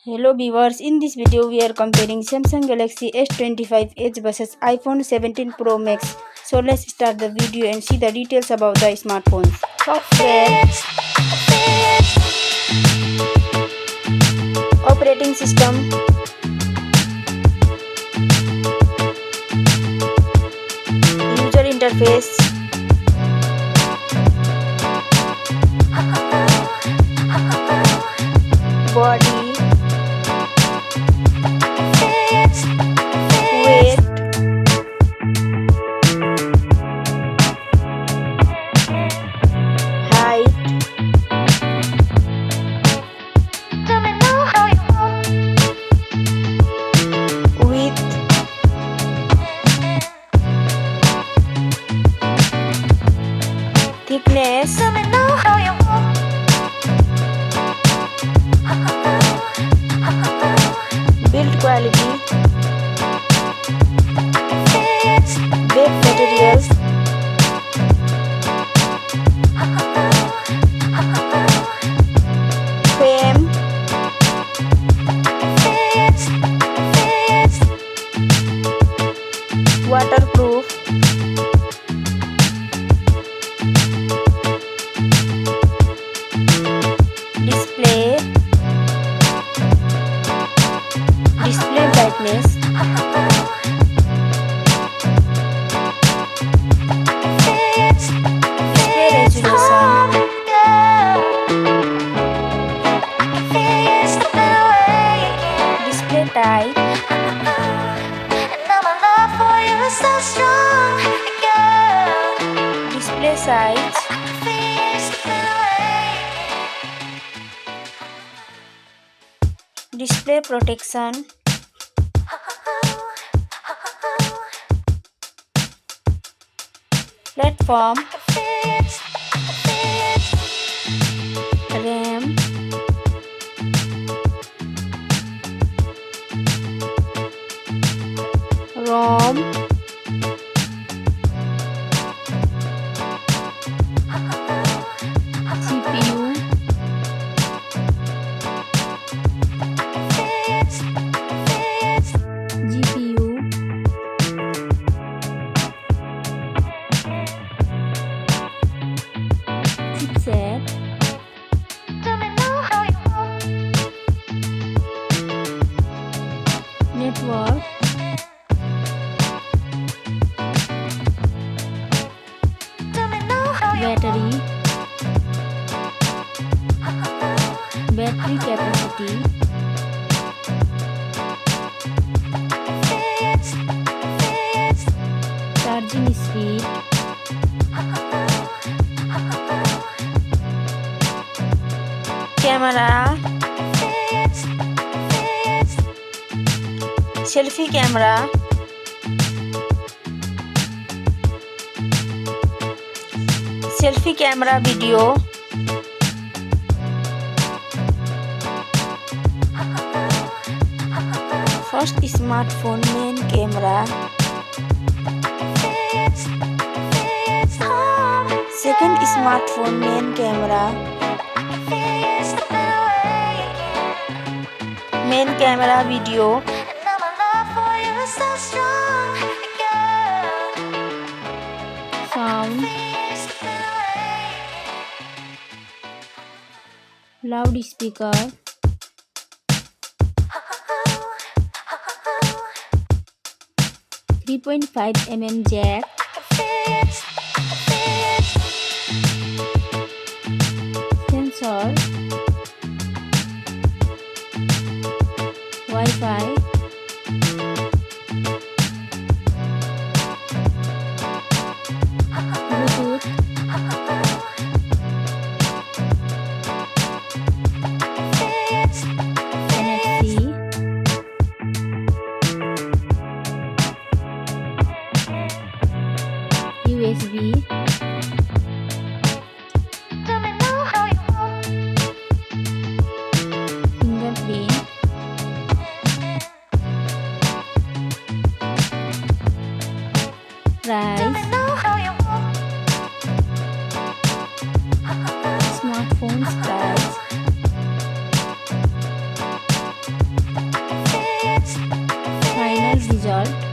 Hello viewers, in this video we are comparing Samsung Galaxy S25 Edge versus iPhone 17 Pro Max. So let's start the video and see the details about the smartphones. Software, operating system, user interface, body, weight, height, width, thickness, build quality, back materials, frame, waterproof, display brightness, display resolution, display type, display size, display protection, platform, RAM, ROM, CPU, GPU, chipset, network, battery capacity, charging speed, camera, selfie camera, video, first smartphone main camera, second smartphone main camera, video, sound, loudspeaker, 3.5mm jack, sensor, Wi-Fi, Bluetooth, NFC, USB, fingerprint, result.